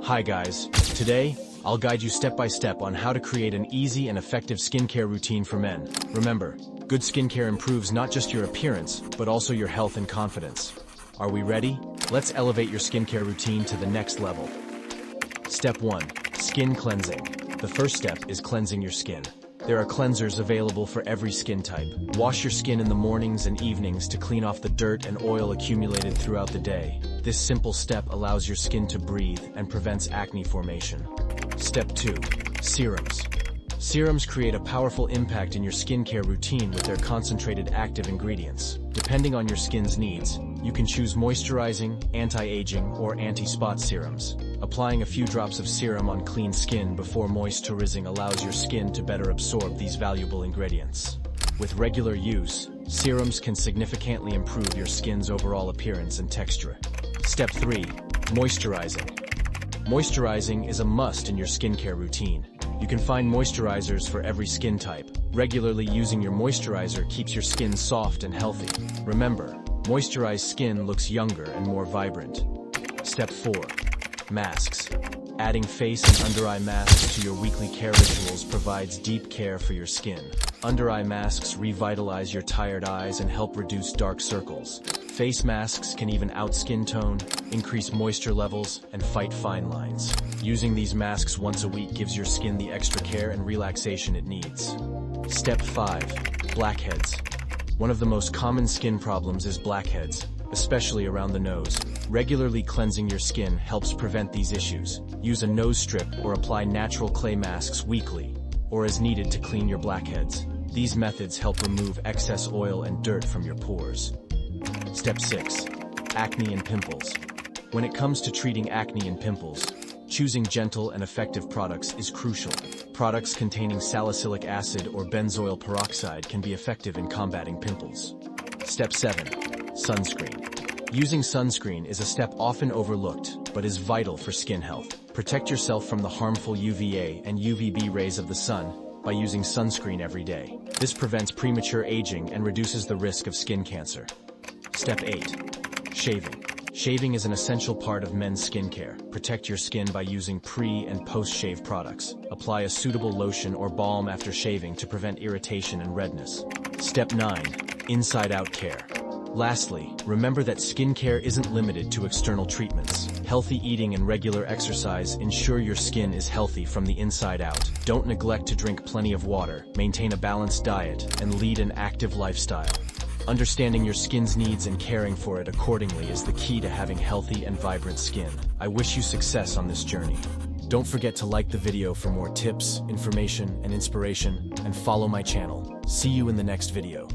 Hi guys, today, I'll guide you step by step on how to create an easy and effective skincare routine for men. Remember, good skincare improves not just your appearance, but also your health and confidence. Are we ready? Let's elevate your skincare routine to the next level. Step 1. Skin cleansing. The first step is cleansing your skin. There are cleansers available for every skin type. Wash your skin in the mornings and evenings to clean off the dirt and oil accumulated throughout the day. This simple step allows your skin to breathe and prevents acne formation. Step 2. Serums. Serums create a powerful impact in your skincare routine with their concentrated active ingredients. Depending on your skin's needs, you can choose moisturizing, anti-aging, or anti-spot serums. Applying a few drops of serum on clean skin before moisturizing allows your skin to better absorb these valuable ingredients. With regular use, serums can significantly improve your skin's overall appearance and texture. Step 3. Moisturizing. Moisturizing is a must in your skincare routine. You can find moisturizers for every skin type. Regularly using your moisturizer keeps your skin soft and healthy. Remember, moisturized skin looks younger and more vibrant. Step 4. Masks. Adding face and under-eye masks to your weekly care rituals provides deep care for your skin. Under-eye masks revitalize your tired eyes and help reduce dark circles. Face masks can even out skin tone, increase moisture levels, and fight fine lines. Using these masks once a week gives your skin the extra care and relaxation it needs. Step 5. Blackheads. One of the most common skin problems is blackheads, especially around the nose. Regularly cleansing your skin helps prevent these issues. Use a nose strip or apply natural clay masks weekly, or as needed to clean your blackheads. These methods help remove excess oil and dirt from your pores. Step 6. Acne and pimples. When it comes to treating acne and pimples, choosing gentle and effective products is crucial. Products containing salicylic acid or benzoyl peroxide can be effective in combating pimples. Step 7. Sunscreen. Using sunscreen is a step often overlooked, but is vital for skin health. Protect yourself from the harmful UVA and UVB rays of the sun by using sunscreen every day. This prevents premature aging and reduces the risk of skin cancer. Step 8. Shaving. Shaving is an essential part of men's skincare. Protect your skin by using pre- and post-shave products. Apply a suitable lotion or balm after shaving to prevent irritation and redness. Step 9. Inside-out care. Lastly, remember that skincare isn't limited to external treatments. Healthy eating and regular exercise ensure your skin is healthy from the inside out. Don't neglect to drink plenty of water, maintain a balanced diet, and lead an active lifestyle. Understanding your skin's needs and caring for it accordingly is the key to having healthy and vibrant skin. I wish you success on this journey. Don't forget to like the video for more tips, information, and inspiration, and follow my channel. See you in the next video.